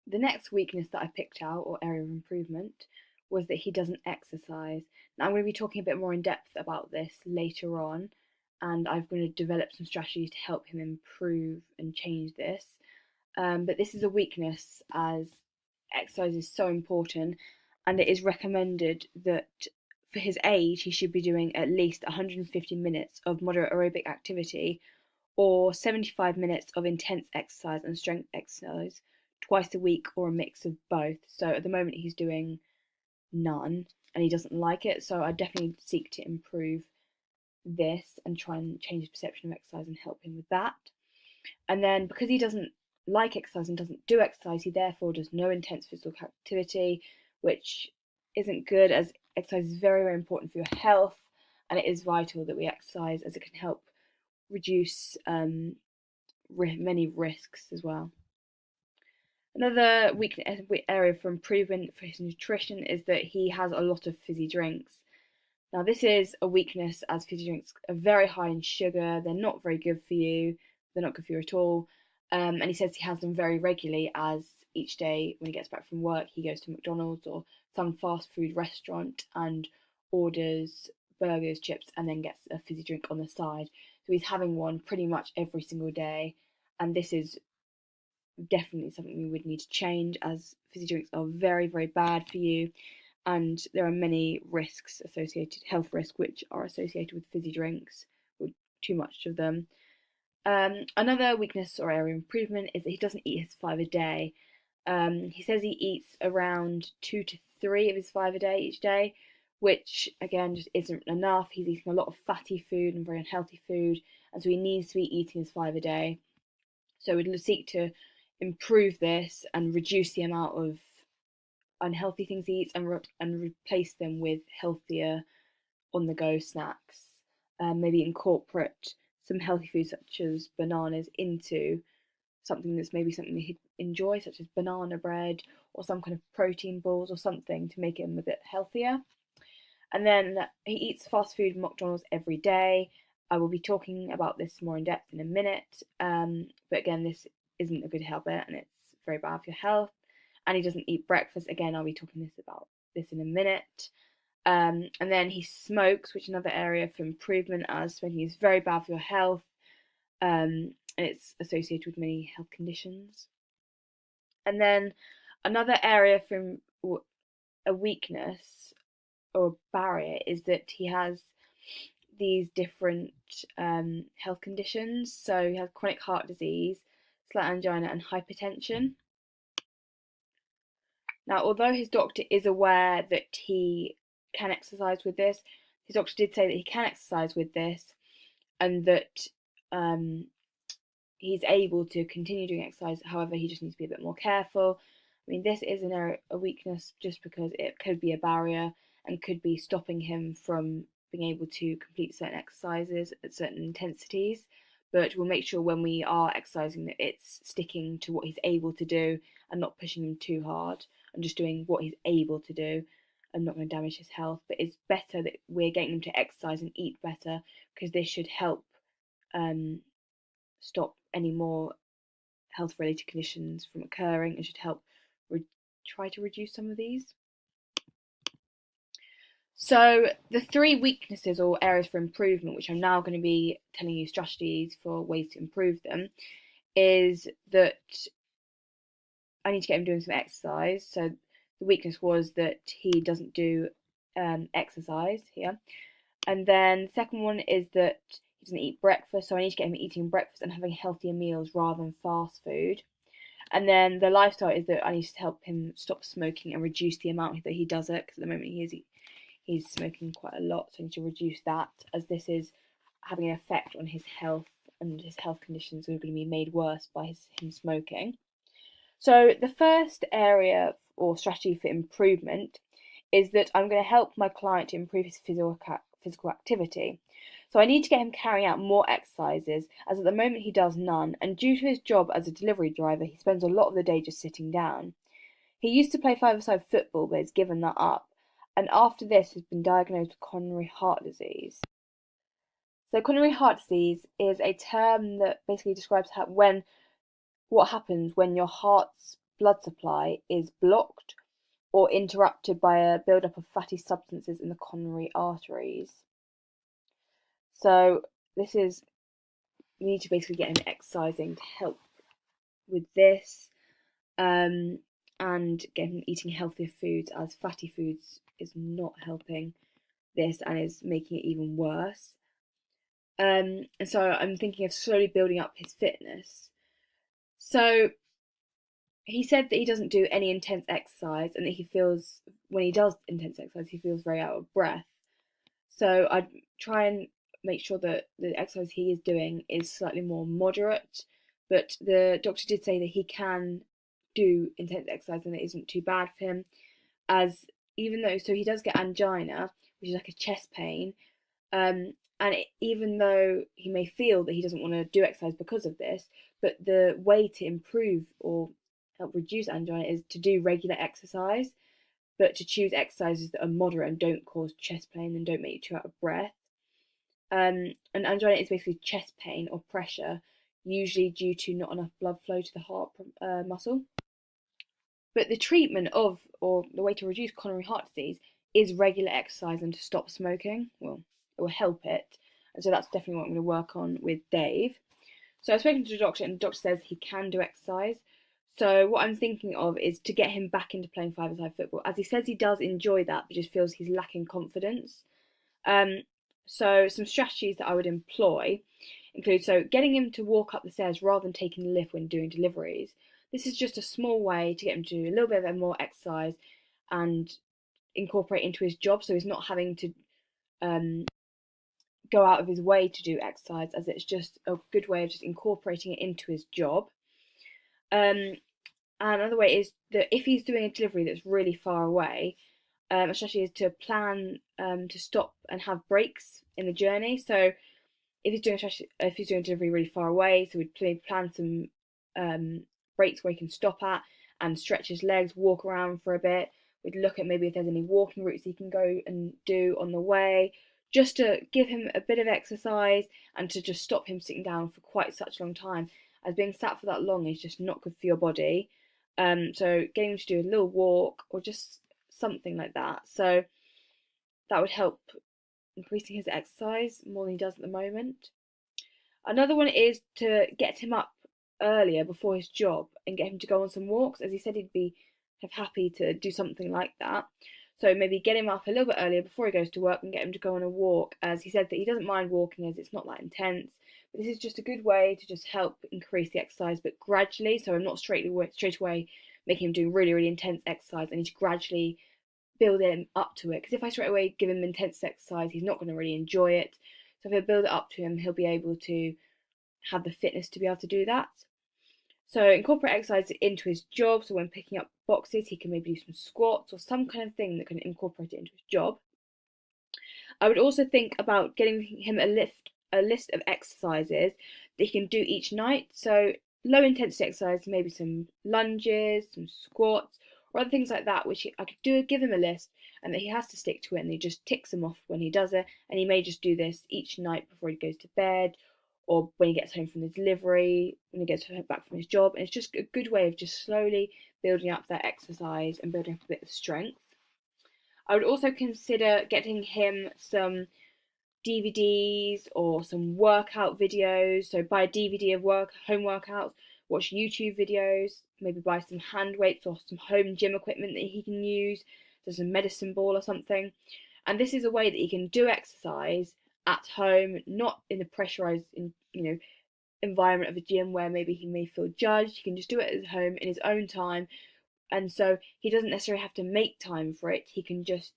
The next weakness that I picked out, or area of improvement, was that he doesn't exercise. Now, I'm going to be talking a bit more in depth about this later on, and I'm going to develop some strategies to help him improve and change this. But this is a weakness, as exercise is so important, and it is recommended that for his age he should be doing at least 150 minutes of moderate aerobic activity or 75 minutes of intense exercise and strength exercise twice a week, or a mix of both. So at the moment he's doing none and he doesn't like it, so I definitely seek to improve this and try and change his perception of exercise and help him with that. And then because he doesn't like exercise and doesn't do exercise, he therefore does no intense physical activity, which isn't good, as exercise is very, very important for your health, and it is vital that we exercise, as it can help reduce many risks as well. Another weakness area for improvement for his nutrition is that he has a lot of fizzy drinks. Now, this is a weakness, as fizzy drinks are very high in sugar. They're not very good for you. They're not good for you at all. And he says he has them very regularly, as each day when he gets back from work, he goes to McDonald's or some fast food restaurant and orders burgers, chips, and then gets a fizzy drink on the side. So he's having one pretty much every single day. And this is definitely something we would need to change, as fizzy drinks are very, very bad for you. And there are many risks associated, health risks, which are associated with fizzy drinks, or too much of them. Another weakness or area of improvement is that he doesn't eat his 5 a day. He says he eats around 2 to 3 of his 5 a day each day, which again just isn't enough. He's eating a lot of fatty food and very unhealthy food, and so he needs to be eating his 5 a day. So we'd seek to improve this and reduce the amount of unhealthy things he eats, and replace them with healthier on the go snacks. Maybe incorporate some healthy foods such as bananas into something that's maybe something that he'd enjoy, such as banana bread or some kind of protein balls or something to make him a bit healthier. And then he eats fast food McDonald's every day. I will be talking about this more in depth in a minute. But again, this isn't a good habit and it's very bad for your health. And he doesn't eat breakfast. Again, I'll be talking about this in a minute. And then he smokes, which is another area for improvement, as smoking is very bad for your health, and it's associated with many health conditions. And then another area for a weakness or barrier is that he has these different health conditions. So he has chronic heart disease, slight angina, and hypertension. Now, although his doctor is aware that he can exercise with this, his doctor did say that he can exercise with this, and that he's able to continue doing exercise. However, he just needs to be a bit more careful. I mean, this is a weakness just because it could be a barrier and could be stopping him from being able to complete certain exercises at certain intensities. But we'll make sure when we are exercising that it's sticking to what he's able to do and not pushing him too hard, and just doing what he's able to do and not going to damage his health. But it's better that we're getting him to exercise and eat better, because this should help stop any more health related conditions from occurring, and should help try to reduce some of these. So the three weaknesses or areas for improvement, which I'm now going to be telling you strategies for ways to improve them, is that I need to get him doing some exercise. So the weakness was that he doesn't do exercise here. And then the second one is that he doesn't eat breakfast, so I need to get him eating breakfast and having healthier meals rather than fast food. And then the lifestyle is that I need to help him stop smoking and reduce the amount that he does it, because at the moment he's smoking quite a lot, so I need to reduce that, as this is having an effect on his health, and his health conditions are going to be made worse by him smoking. So the first area or strategy for improvement is that I'm going to help my client to improve his physical activity. So I need to get him carrying out more exercises, as at the moment he does none, and due to his job as a delivery driver, he spends a lot of the day just sitting down. He used to play five-a-side football, but has given that up, and after this has been diagnosed with coronary heart disease. So coronary heart disease is a term that basically describes what happens when your heart's blood supply is blocked or interrupted by a buildup of fatty substances in the coronary arteries. So this is, we need to basically get him exercising to help with this, and get him eating healthier foods, as fatty foods is not helping this and is making it even worse. And so I'm thinking of slowly building up his fitness. So he said that he doesn't do any intense exercise and that he feels, when he does intense exercise, he feels very out of breath. So I'd try and make sure that the exercise he is doing is slightly more moderate. But the doctor did say that he can do intense exercise and it isn't too bad for him, as even though, so he does get angina, which is like a chest pain, and even though he may feel that he doesn't want to do exercise because of this, but the way to improve or help reduce angina is to do regular exercise, but to choose exercises that are moderate and don't cause chest pain and don't make you too out of breath. And angina is basically chest pain or pressure, usually due to not enough blood flow to the heart muscle. But the treatment of, or the way to reduce coronary heart disease is regular exercise and to stop smoking. Well, it will help it. And so that's definitely what I'm going to work on with Dave. So I've spoken to the doctor, and the doctor says he can do exercise. So what I'm thinking of is to get him back into playing five-a-side football, as he says he does enjoy that, but just feels he's lacking confidence. So some strategies that I would employ include, so getting him to walk up the stairs rather than taking the lift when doing deliveries. This is just a small way to get him to do a little bit of more exercise and incorporate into his job, so he's not having to go out of his way to do exercise, as it's just a good way of just incorporating it into his job. And another way is that if he's doing a delivery that's really far away, especially is to plan to stop and have breaks in the journey. So if he's doing a delivery really far away, so we'd plan some breaks where he can stop at and stretch his legs, walk around for a bit. We'd look at maybe if there's any walking routes he can go and do on the way, just to give him a bit of exercise and to just stop him sitting down for quite such a long time, as being sat for that long is just not good for your body. So getting him to do a little walk or just something like that. So that would help increasing his exercise more than he does at the moment. Another one is to get him up earlier before his job and get him to go on some walks, as he said he'd be happy to do something like that. So maybe get him up a little bit earlier before he goes to work and get him to go on a walk, as he said that he doesn't mind walking as it's not that intense. But this is just a good way to just help increase the exercise, but gradually. So I'm not straight away making him do really, really intense exercise. I need to gradually build him up to it, because if I straight away give him intense exercise, he's not going to really enjoy it. So if I build it up to him, he'll be able to have the fitness to be able to do that. So incorporate exercise into his job. So when picking up boxes, he can maybe do some squats or some kind of thing that can incorporate it into his job. I would also think about getting him a list of exercises that he can do each night. So low intensity exercise, maybe some lunges, some squats, or other things like that, which I could give him a list and that he has to stick to it, and he just ticks them off when he does it. And he may just do this each night before he goes to bed, or when he gets home from the delivery, when he gets back from his job. And it's just a good way of just slowly building up that exercise and building up a bit of strength. I would also consider getting him some DVDs or some workout videos. So buy a DVD of home workouts, watch YouTube videos, maybe buy some hand weights or some home gym equipment that he can use, such as a medicine ball or something. And this is a way that he can do exercise at home, not in the pressurized environment of a gym where maybe he may feel judged. He can just do it at home in his own time, and so he doesn't necessarily have to make time for it. He can just,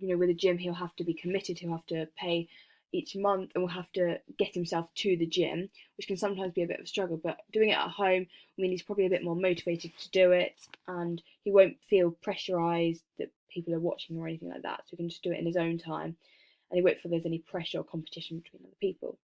with a gym, he'll have to be committed, he'll have to pay each month, and will have to get himself to the gym, which can sometimes be a bit of a struggle. But doing it at home, he's probably a bit more motivated to do it, and he won't feel pressurized that people are watching or anything like that. So he can just do it in his own time, and he won't feel there's any pressure or competition between other people.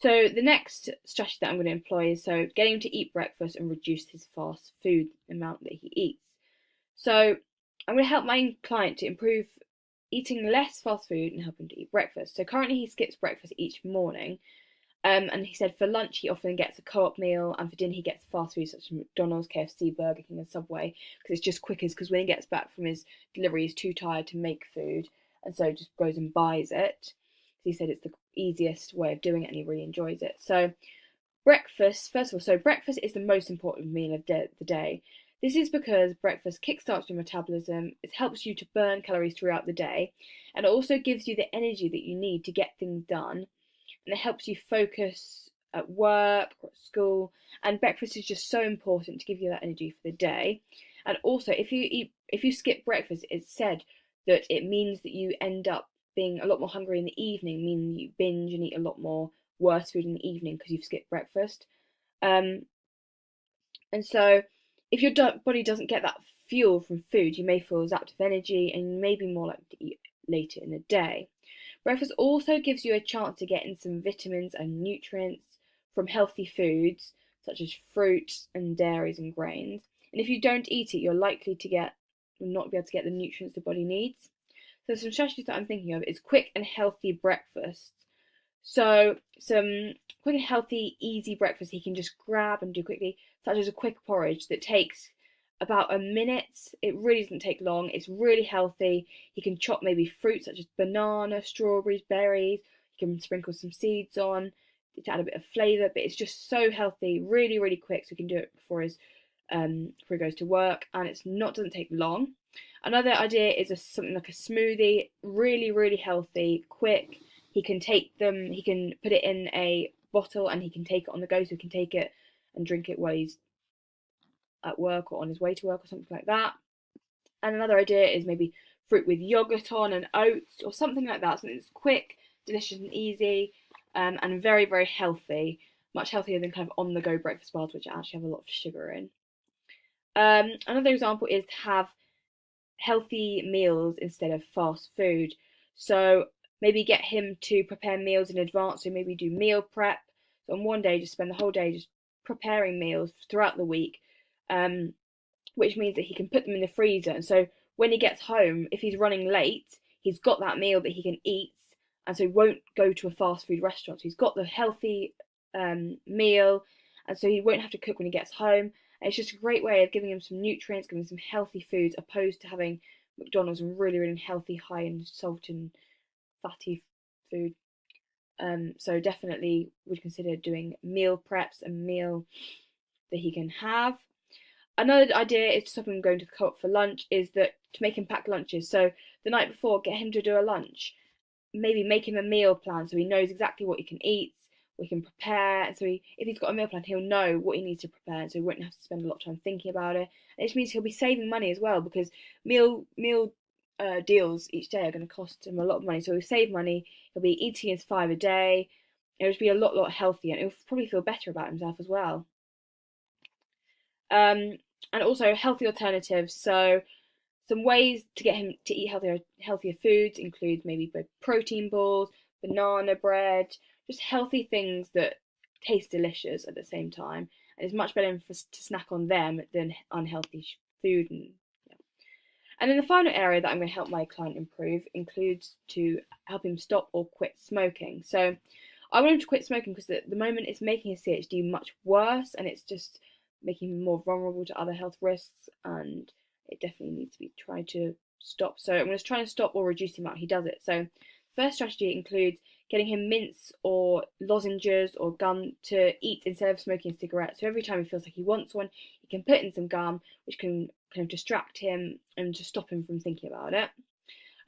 So the next strategy that I'm going to employ is getting him to eat breakfast and reduce his fast food amount that he eats. So I'm going to help my client to improve eating less fast food and help him to eat breakfast. So currently he skips breakfast each morning, And he said for lunch he often gets a co-op meal, and for dinner he gets fast food such as McDonald's, KFC, Burger King, and Subway, because it's just quicker. Because when he gets back from his delivery, he's too tired to make food, and so just goes and buys it. So he said it's the easiest way of doing it, and he really enjoys it. So breakfast, first of all, so breakfast is the most important meal of the day. This is because breakfast kickstarts your metabolism, it helps you to burn calories throughout the day, and it also gives you the energy that you need to get things done, and it helps you focus at work or at school. And breakfast is just so important to give you that energy for the day. And also, if you skip breakfast, it's said that it means that you end up being a lot more hungry in the evening, meaning you binge and eat a lot more worse food in the evening because you've skipped breakfast. And so, if your body doesn't get that fuel from food, you may feel zapped of energy and you may be more likely to eat later in the day. Breakfast also gives you a chance to get in some vitamins and nutrients from healthy foods such as fruits and dairies and grains. And if you don't eat it, you're likely to not be able to get the nutrients the body needs. So some strategies that I'm thinking of is quick and healthy breakfasts. So some quick and healthy, easy breakfast he can just grab and do quickly, such as a quick porridge that takes about a minute. It really doesn't take long. It's really healthy. He can chop maybe fruit such as banana, strawberries, berries. He can sprinkle some seeds on to add a bit of flavour, but it's just so healthy, really, really quick. So he can do it before he goes to work, and doesn't take long. Another idea is something like a smoothie, really, really healthy, quick. He can put it in a bottle and he can take it on the go, so he can take it and drink it while he's at work or on his way to work or something like that. And another idea is maybe fruit with yogurt on and oats or something like that, something that's quick, delicious and easy, and very, very healthy, much healthier than kind of on the go breakfast bars, which actually have a lot of sugar in. Another example is to have healthy meals instead of fast food. So maybe get him to prepare meals in advance, so maybe do meal prep. So on one day, just spend the whole day just preparing meals throughout the week, which means that he can put them in the freezer. And so when he gets home, if he's running late, he's got that meal that he can eat, and so he won't go to a fast food restaurant. So he's got the healthy meal, and so he won't have to cook when he gets home. And it's just a great way of giving him some nutrients, giving him some healthy foods, opposed to having McDonald's and really, really healthy, high in salt and fatty food. So definitely would consider doing meal preps and meal that he can have. Another idea is to stop him going to the co-op for lunch, is that to make him pack lunches. So the night before, get him to do a lunch. Maybe make him a meal plan so he knows exactly what he can eat, what he can prepare. And so if he's got a meal plan, he'll know what he needs to prepare, so he won't have to spend a lot of time thinking about it. And it just means he'll be saving money as well, because meal deals each day are going to cost him a lot of money. So he'll save money, he'll be eating his 5 a day, it'll just be a lot healthier, and he'll probably feel better about himself as well. And also healthy alternatives. So some ways to get him to eat healthier foods include maybe protein balls, banana bread, just healthy things that taste delicious at the same time. And it's much better to snack on them than unhealthy food. And then the final area that I'm going to help my client improve includes to help him stop or quit smoking. So I want him to quit smoking because at the moment it's making his CHD much worse, and it's just making him more vulnerable to other health risks, and it definitely needs to be tried to stop. So I'm going to try and stop or reduce the amount he does it. So first strategy includes getting him mints or lozenges or gum to eat instead of smoking a cigarette. So every time he feels like he wants one, he can put in some gum, which can kind of distract him and just stop him from thinking about it.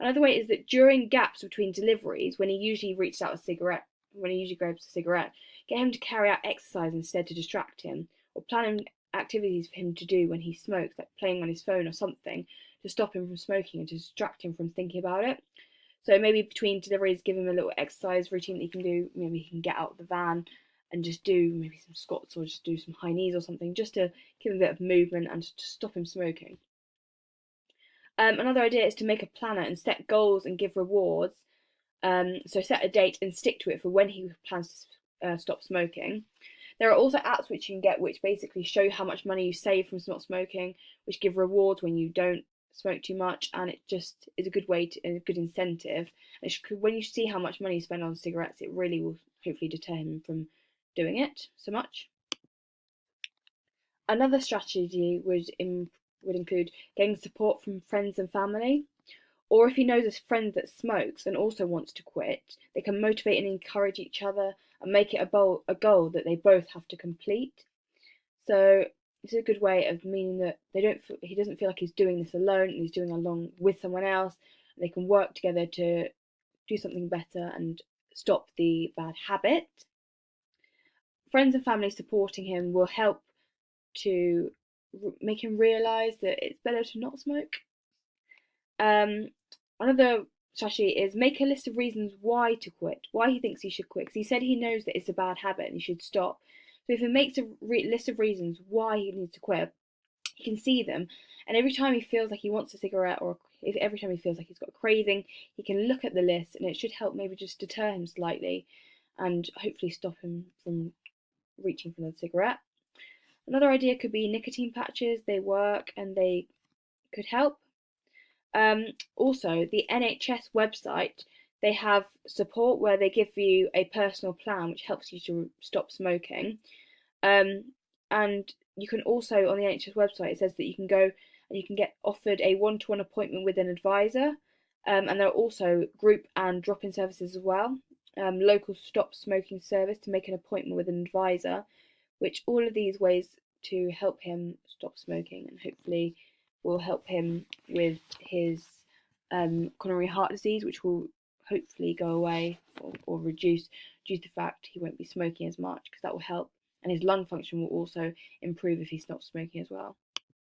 Another way is that during gaps between deliveries, when he usually grabs a cigarette, get him to carry out exercise instead to distract him, or plan activities for him to do when he smokes, like playing on his phone or something, to stop him from smoking and to distract him from thinking about it. So maybe between deliveries, give him a little exercise routine that he can do. Maybe he can get out of the van and just do maybe some squats or just do some high knees or something, just to give him a bit of movement and to stop him smoking. Another idea is to make a planner and set goals and give rewards. So set a date and stick to it for when he plans to stop smoking. There are also apps which you can get which basically show how much money you save from not smoking, which give rewards when you don't smoke too much, and it just is a good way to, a good incentive. And when you see how much money you spend on cigarettes, it really will hopefully deter him from doing it so much. Another strategy would include getting support from friends and family, or if he knows a friend that smokes and also wants to quit, they can motivate and encourage each other and make it a goal that they both have to complete. So it's a good way of meaning that he doesn't feel like he's doing this alone, and he's doing it along with someone else. And they can work together to do something better and stop the bad habit. Friends and family supporting him will help to make him realise that it's better to not smoke. Another strategy is make a list of reasons why to quit, why he thinks he should quit. Because he said he knows that it's a bad habit and he should stop. So if he makes a list of reasons why he needs to quit, he can see them. And every time he feels like he wants a cigarette, or every time he feels like he's got a craving, he can look at the list, and it should help maybe just deter him slightly and hopefully stop him from reaching for the cigarette. Another idea could be nicotine patches. They work and they could help. Also, the NHS website, they have support where they give you a personal plan which helps you to stop smoking. And you can also, on the NHS website, it says that you can go and you can get offered a one-to-one appointment with an advisor. And there are also group and drop-in services as well. Local stop smoking service to make an appointment with an advisor, which all of these ways to help him stop smoking and hopefully will help him with his coronary heart disease, which will hopefully go away or reduce due to the fact he won't be smoking as much, because that will help. And his lung function will also improve if he stops smoking as well.